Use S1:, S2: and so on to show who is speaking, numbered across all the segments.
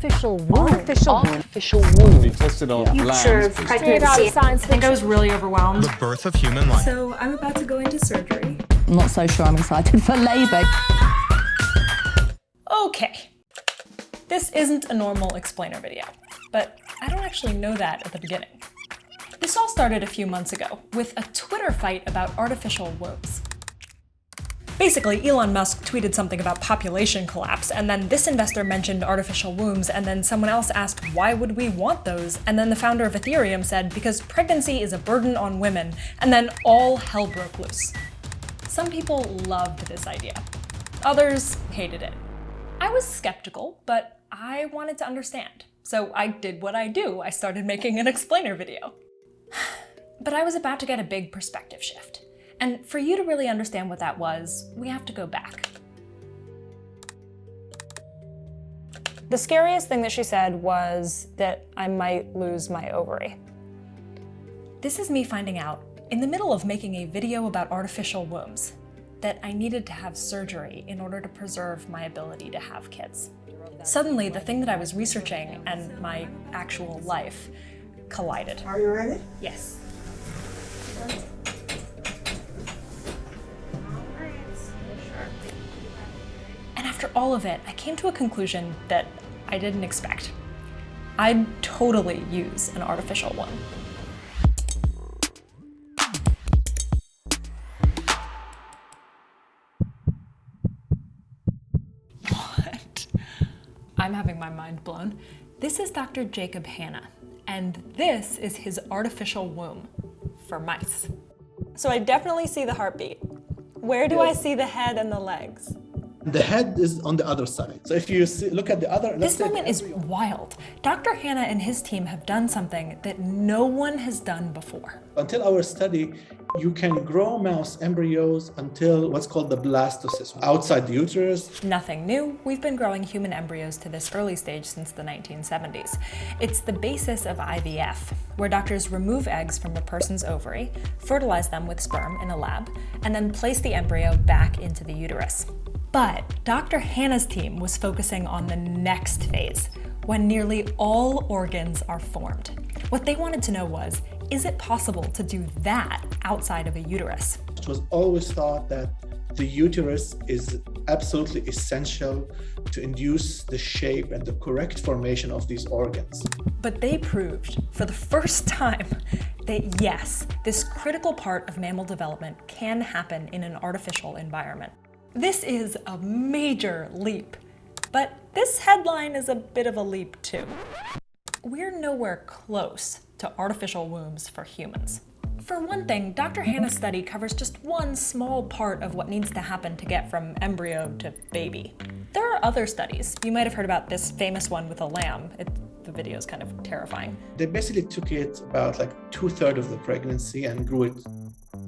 S1: Artificial womb.
S2: Artificial womb.
S3: Be tested on
S4: Future
S3: lambs.
S4: pregnancy.
S1: Science
S4: I think I was really overwhelmed.
S5: The birth of human life.
S6: So I'm about to go into surgery.
S1: I'm not so sure I'm excited for labour.
S6: Okay. This isn't a normal explainer video, but I don't actually know that at the beginning. This all started a few months ago with a Twitter fight about artificial wombs. Basically, Elon Musk tweeted something about population collapse, and then this investor mentioned artificial wombs, and then someone else asked, why would we want those? And then the founder of Ethereum said, because pregnancy is a burden on women, and then all hell broke loose. Some people loved this idea. Others hated it. I was skeptical, but I wanted to understand. So I did what I do. I started making an explainer video. But I was about to get a big perspective shift. And for you to really understand what that was, we have to go back. The scariest thing that she said was that I might lose my ovary. This is me finding out, in the middle of making a video about artificial wombs, that I needed to have surgery in order to preserve my ability to have kids. Suddenly, the thing that I was researching and my actual life collided.
S7: Are you ready?
S6: Yes. And after all of it, I came to a conclusion that I didn't expect. I'd totally use an artificial one. What? I'm having my mind blown. This is Dr. Jacob Hanna, and this is his artificial womb for mice. So I definitely see the heartbeat. Where do I see the head and the legs?
S7: The head is on the other side. So if you look at the other...
S6: This moment is wild. Dr. Hanna and his team have done something that no one has done before.
S7: Until our study, you can grow mouse embryos until what's called the blastocyst, outside the uterus.
S6: Nothing new. We've been growing human embryos to this early stage since the 1970s. It's the basis of IVF, where doctors remove eggs from a person's ovary, fertilize them with sperm in a lab, and then place the embryo back into the uterus. But Dr. Hanna's team was focusing on the next phase, when nearly all organs are formed. What they wanted to know was, is it possible to do that outside of a uterus?
S7: It was always thought that the uterus is absolutely essential to induce the shape and the correct formation of these organs.
S6: But they proved, for the first time, that yes, this critical part of mammal development can happen in an artificial environment. This is a major leap, but this headline is a bit of a leap too. We're nowhere close to artificial wombs for humans. For one thing, Dr. Hanna's study covers just one small part of what needs to happen to get from embryo to baby. There are other studies. You might have heard about this famous one with a lamb. The video is kind of terrifying.
S7: They basically took it about like 2/3 of the pregnancy and grew it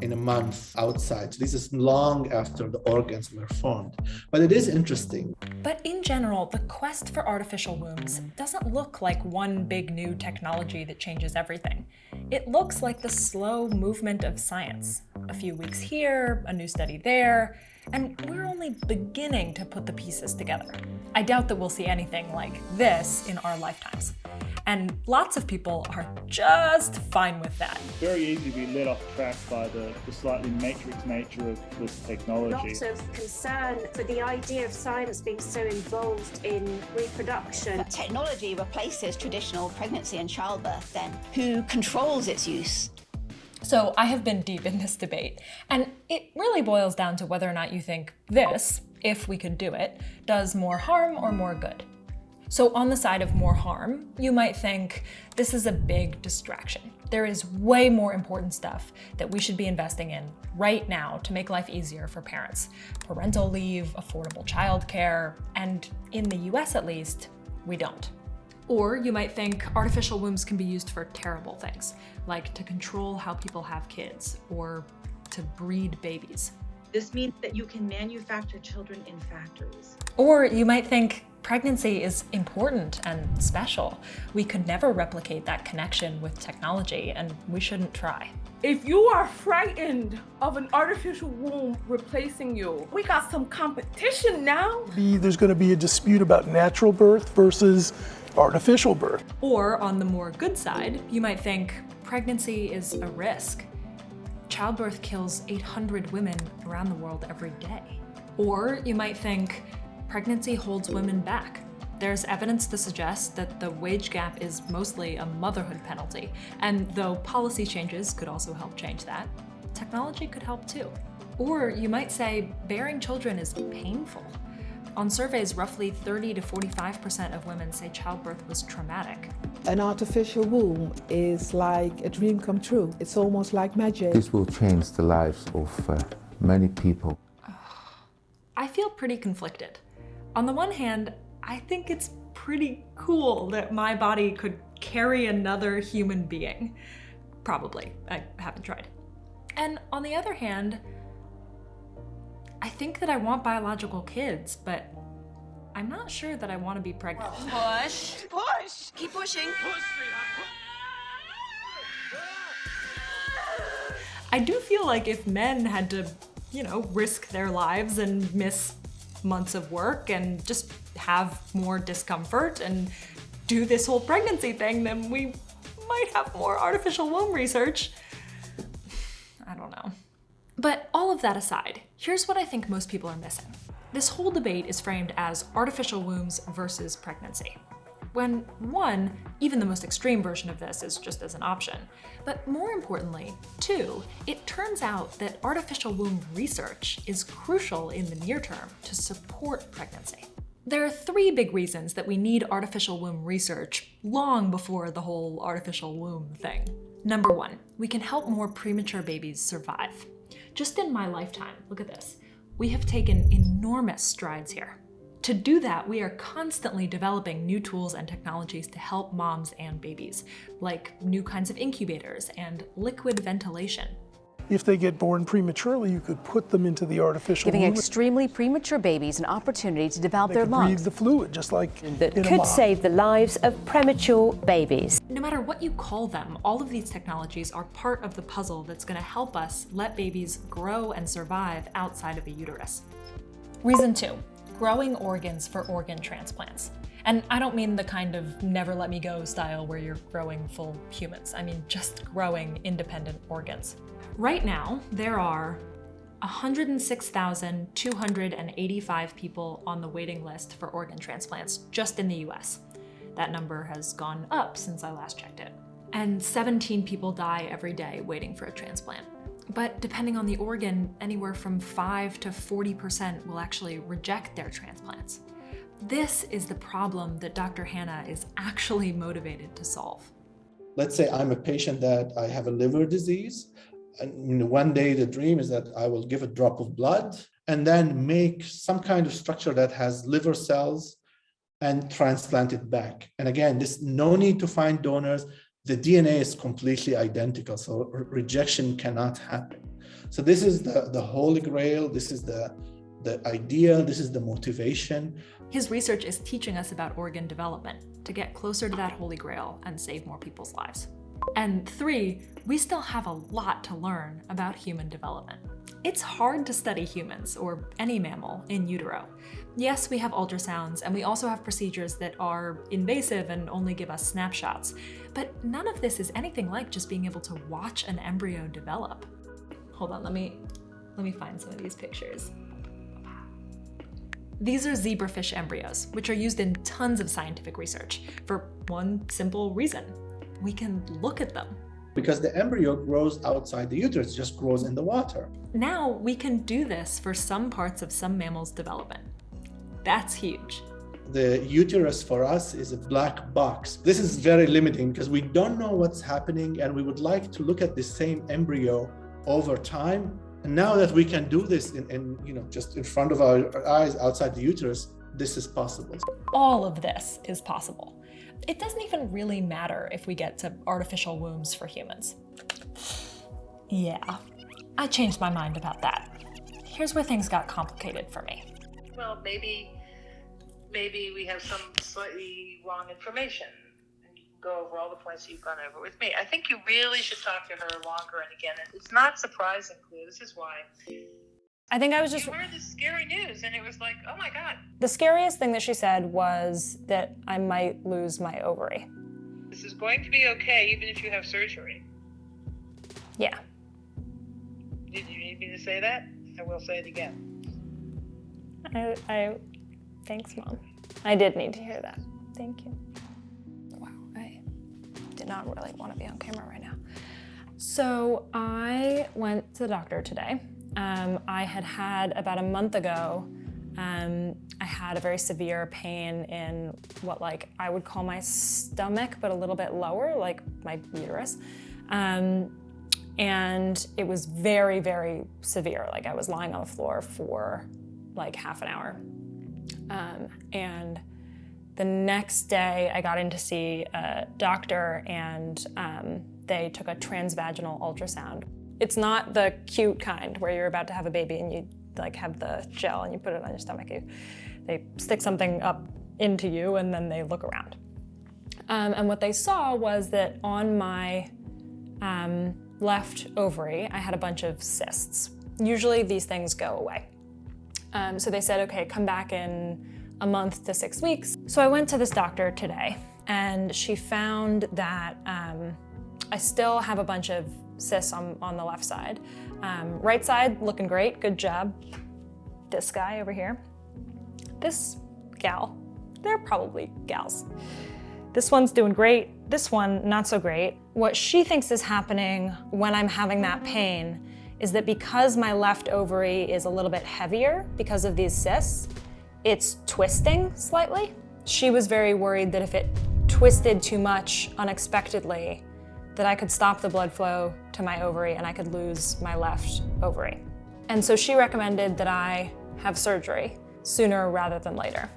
S7: in a month outside. So this is long after the organs were formed. But it is interesting.
S6: But in general, the quest for artificial wombs doesn't look like one big new technology that changes everything. It looks like the slow movement of science. A few weeks here, a new study there, and we're only beginning to put the pieces together. I doubt that we'll see anything like this in our lifetimes. And lots of people are just fine with that.
S8: Very easy to be led off track by the slightly matrix nature of this technology.
S4: Lots of concern for the idea of science being so involved in reproduction.
S9: If technology replaces traditional pregnancy and childbirth, then who controls its use?
S6: So I have been deep in this debate, and it really boils down to whether or not you think this, if we could do it, does more harm or more good. So on the side of more harm, you might think this is a big distraction. There is way more important stuff that we should be investing in right now to make life easier for parents. Parental leave, affordable childcare, and in the US at least, we don't. Or you might think artificial wombs can be used for terrible things, like to control how people have kids or to breed babies.
S10: This means that you can manufacture children in factories.
S6: Or you might think pregnancy is important and special. We could never replicate that connection with technology, and we shouldn't try.
S11: If you are frightened of an artificial womb replacing you, we got some competition now.
S12: There's going to be a dispute about natural birth versus
S3: artificial birth.
S6: Or on the more good side, you might think pregnancy is a risk. Childbirth kills 800 women around the world every day. Or you might think pregnancy holds women back. There's evidence to suggest that the wage gap is mostly a motherhood penalty, and though policy changes could also help change that, technology could help too. Or you might say bearing children is painful. On surveys, roughly 30 to 45% of women say childbirth was traumatic.
S5: An artificial womb is like a dream come true. It's almost like magic.
S12: This will change the lives of many people.
S6: I feel pretty conflicted. On the one hand, I think it's pretty cool that my body could carry another human being. Probably. I haven't tried. And on the other hand, I think that I want biological kids, but I'm not sure that I want to be pregnant.
S10: Push. Push. Keep pushing.
S6: I do feel like if men had to, risk their lives and miss months of work and just have more discomfort and do this whole pregnancy thing, then we might have more artificial womb research. I don't know. But all of that aside, here's what I think most people are missing. This whole debate is framed as artificial wombs versus pregnancy, when one, even the most extreme version of this is just as an option. But more importantly, two, it turns out that artificial womb research is crucial in the near term to support pregnancy. There are three big reasons that we need artificial womb research long before the whole artificial womb thing. Number one, we can help more premature babies survive. Just in my lifetime, look at this, we have taken enormous strides here. To do that, we are constantly developing new tools and technologies to help moms and babies, like new kinds of incubators and liquid ventilation.
S3: If they get born prematurely, you could put them into the artificial
S1: Giving
S3: womb.
S1: extremely premature babies an opportunity to develop
S3: They
S1: their
S3: could
S1: lungs.
S3: breathe the fluid, just like
S13: that
S3: in a
S13: could
S3: mom.
S13: save the lives of premature babies.
S6: No matter what you call them, all of these technologies are part of the puzzle that's going to help us let babies grow and survive outside of a uterus. Reason two, growing organs for organ transplants. And I don't mean the kind of never let me go style where you're growing full humans. I mean just growing independent organs. Right now, there are 106,285 people on the waiting list for organ transplants just in the US. That number has gone up since I last checked it. And 17 people die every day waiting for a transplant. But depending on the organ, anywhere from 5 to 40% will actually reject their transplants. This is the problem that Dr. Hannah is actually motivated to solve.
S7: Let's say I'm a patient that I have a liver disease. And one day the dream is that I will give a drop of blood and then make some kind of structure that has liver cells and transplant it back. And again, this no need to find donors. The DNA is completely identical, so rejection cannot happen. So this is the holy grail. This is the idea. This is the motivation.
S6: His research is teaching us about organ development to get closer to that holy grail and save more people's lives. And three, we still have a lot to learn about human development. It's hard to study humans, or any mammal, in utero. Yes, we have ultrasounds, and we also have procedures that are invasive and only give us snapshots. But none of this is anything like just being able to watch an embryo develop. Hold on, let me find some of these pictures. These are zebrafish embryos, which are used in tons of scientific research for one simple reason. We can look at them.
S7: Because the embryo grows outside the uterus, it just grows in the water.
S6: Now we can do this for some parts of some mammals' development. That's huge.
S7: The uterus for us is a black box. This is very limiting because we don't know what's happening, and we would like to look at the same embryo over time. And now that we can do this in just in front of our eyes outside the uterus, this is possible.
S6: All of this is possible. It doesn't even really matter if we get to artificial wombs for humans. Yeah, I changed my mind about that. Here's where things got complicated for me.
S10: Well, maybe we have some slightly wrong information. And you can go over all the points that you've gone over with me. I think you really should talk to her longer and again. And it's not surprising, Cleo. This is why.
S6: I think I was just...
S10: You heard the scary news and it was like, oh my God.
S6: The scariest thing that she said was that I might lose my ovary.
S10: This is going to be okay even if you have surgery.
S6: Yeah.
S10: Did you need me to say that? I will say it again.
S6: Thanks, Mom. I did need to hear that. Thank you. Wow, I did not really want to be on camera right now. So I went to the doctor today. I had about a month ago, I had a very severe pain in what I would call my stomach, but a little bit lower, like my uterus. And it was very, very severe. I was lying on the floor for half an hour. And the next day I got in to see a doctor and they took a transvaginal ultrasound. It's not the cute kind where you're about to have a baby and you have the gel and you put it on your stomach. They stick something up into you and then they look around. And what they saw was that on my left ovary, I had a bunch of cysts. Usually these things go away. So they said, okay, come back in a month to 6 weeks. So I went to this doctor today and she found that I still have a bunch of cysts on the left side. Right side, looking great, good job. This guy over here, this gal, they're probably gals. This one's doing great, this one not so great. What she thinks is happening when I'm having that pain is that because my left ovary is a little bit heavier because of these cysts, it's twisting slightly. She was very worried that if it twisted too much unexpectedly, that I could stop the blood flow to my ovary and I could lose my left ovary. And so she recommended that I have surgery sooner rather than later.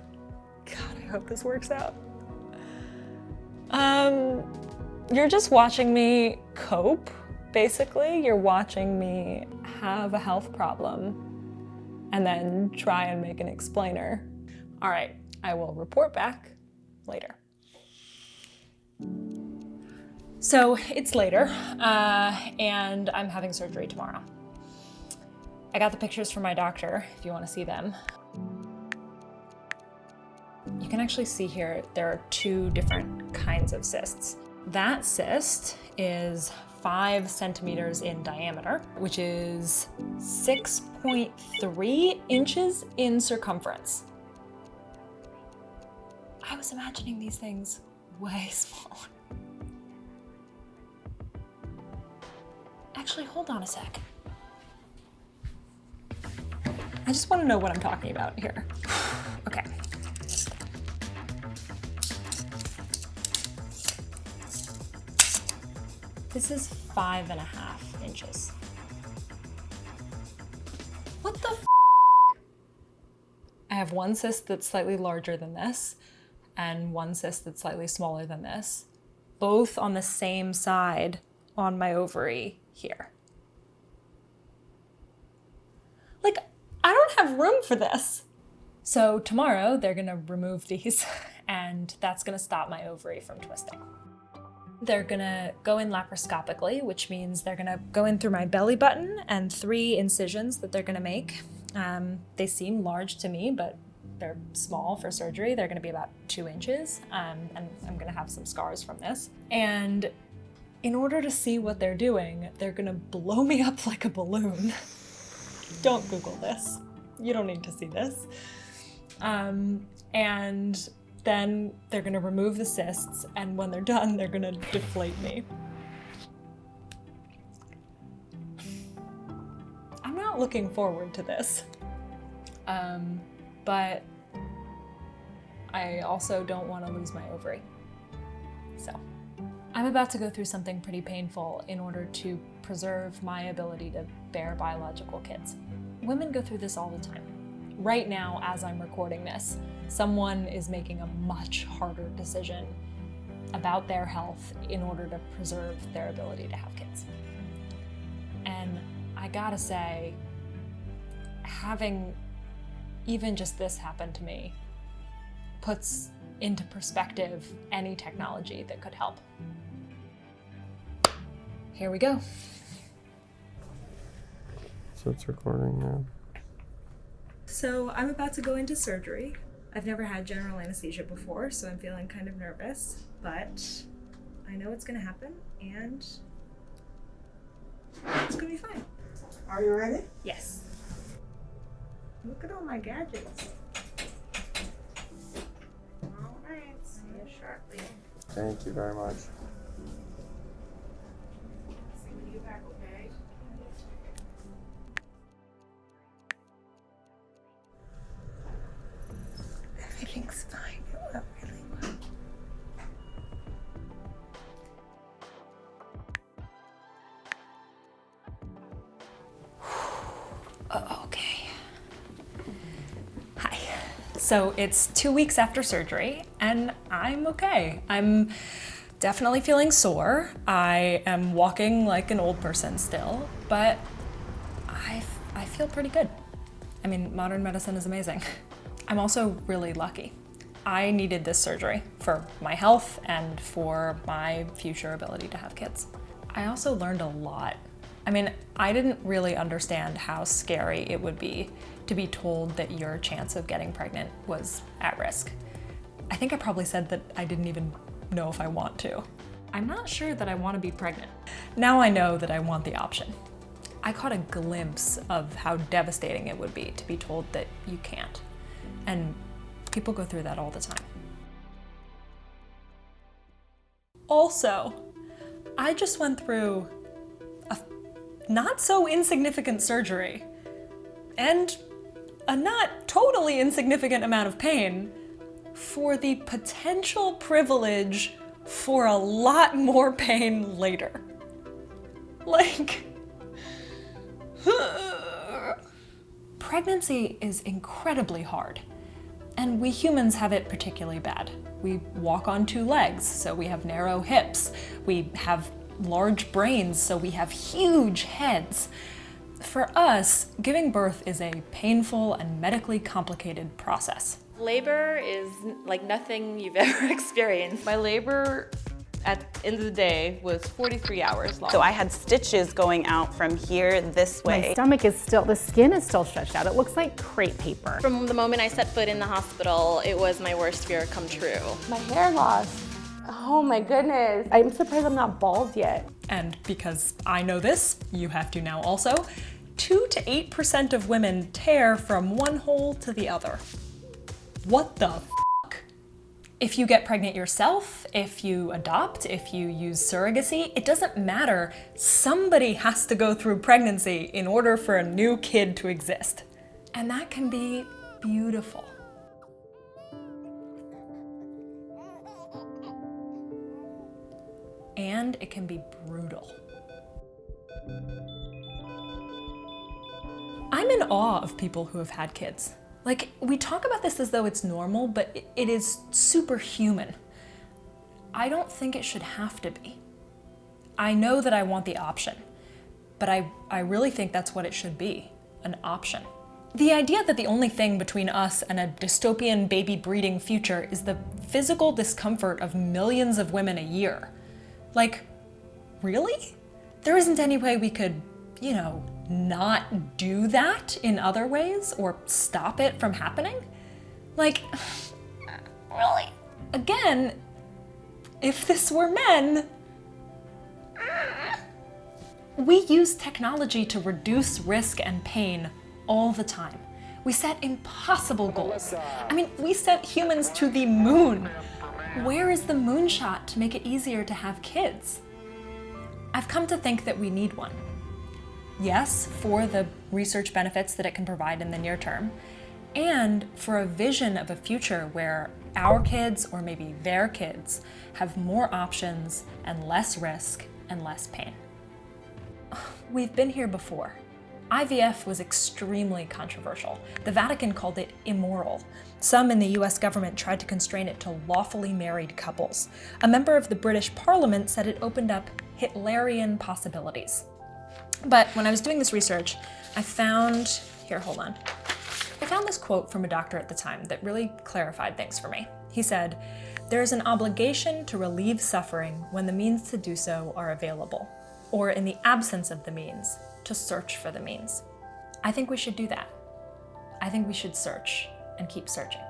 S6: God, I hope this works out. You're just watching me cope, basically. You're watching me have a health problem and then try and make an explainer. All right, I will report back later. So it's later, and I'm having surgery tomorrow. I got the pictures from my doctor, if you want to see them. You can actually see here, there are 2 different kinds of cysts. That cyst is 5 centimeters in diameter, which is 6.3 inches in circumference. I was imagining these things way smaller. Actually, hold on a sec. I just want to know what I'm talking about here. Okay. This is 5.5 inches. What the f? I have one cyst that's slightly larger than this, and one cyst that's slightly smaller than this, both on the same side on my ovary here. I don't have room for this. So tomorrow they're gonna remove these and that's gonna stop my ovary from twisting. They're gonna go in laparoscopically, which means they're gonna go in through my belly button and 3 incisions that they're gonna make. They seem large to me, but they're small for surgery. They're gonna be about 2 inches, and I'm gonna have some scars from this. And in order to see what they're doing, they're gonna blow me up like a balloon. Don't Google this. You don't need to see this. And then they're gonna remove the cysts, and when they're done, they're gonna deflate me. I'm not looking forward to this. But I also don't want to lose my ovary. So I'm about to go through something pretty painful in order to preserve my ability to bear biological kids. Women go through this all the time. Right now, as I'm recording this, someone is making a much harder decision about their health in order to preserve their ability to have kids. And I gotta say, having even just this happen to me puts into perspective any technology that could help. Here we go.
S14: So it's recording now.
S6: So I'm about to go into surgery. I've never had general anesthesia before, so I'm feeling kind of nervous, but I know it's gonna happen, and it's gonna be fine.
S11: Are you ready?
S6: Yes.
S11: Look at all my gadgets. All right, see you shortly.
S14: Thank you very much.
S11: See when you get back, okay?
S6: Everything's fine. It went really well. Okay. Hi. So it's 2 weeks after surgery, and I'm okay. I'm definitely feeling sore. I am walking like an old person still, but I feel pretty good. I mean, modern medicine is amazing. I'm also really lucky. I needed this surgery for my health and for my future ability to have kids. I also learned a lot. I mean, I didn't really understand how scary it would be to be told that your chance of getting pregnant was at risk. I think I probably said that I didn't even know if I want to. I'm not sure that I want to be pregnant. Now I know that I want the option. I caught a glimpse of how devastating it would be to be told that you can't. And people go through that all the time. Also, I just went through a not so insignificant surgery and a not totally insignificant amount of pain for the potential privilege for a lot more pain later. Like, pregnancy is incredibly hard, and we humans have it particularly bad. We walk on 2 legs, so we have narrow hips. We have large brains, so we have huge heads. For us, giving birth is a painful and medically complicated process.
S15: Labor is like nothing you've ever experienced.
S16: My labor at the end of the day was 43 hours long.
S17: So I had stitches going out from here this way.
S18: My stomach is still, the skin is still stretched out. It looks like crepe paper.
S15: From the moment I set foot in the hospital, it was my worst fear come true.
S11: My hair loss. Oh my goodness. I'm surprised I'm not bald yet.
S6: And because I know this, you have to now also, 2 to 8% of women tear from one hole to the other. What the f***? If you get pregnant yourself, if you adopt, if you use surrogacy, it doesn't matter. Somebody has to go through pregnancy in order for a new kid to exist. And that can be beautiful. And it can be brutal. I'm in awe of people who have had kids. Like, we talk about this as though it's normal, but it is superhuman. I don't think it should have to be. I know that I want the option, but I really think that's what it should be, an option. The idea that the only thing between us and a dystopian baby breeding future is the physical discomfort of millions of women a year. Like, really? There isn't any way we could, you know, not do that in other ways or stop it from happening? Like, really? Again, if this were men, we use technology to reduce risk and pain all the time. We set impossible goals. I mean, we sent humans to the moon. Where is the moonshot to make it easier to have kids? I've come to think that we need one. Yes, for the research benefits that it can provide in the near term, and for a vision of a future where our kids, or maybe their kids, have more options and less risk and less pain. We've been here before. IVF was extremely controversial. The Vatican called it immoral. Some in the US government tried to constrain it to lawfully married couples. A member of the British Parliament said it opened up Hitlerian possibilities. But when I was doing this research, I found this quote from a doctor at the time that really clarified things for me. He said, "There is an obligation to relieve suffering when the means to do so are available, or in the absence of the means, to search for the means." I think we should do that. I think we should search and keep searching.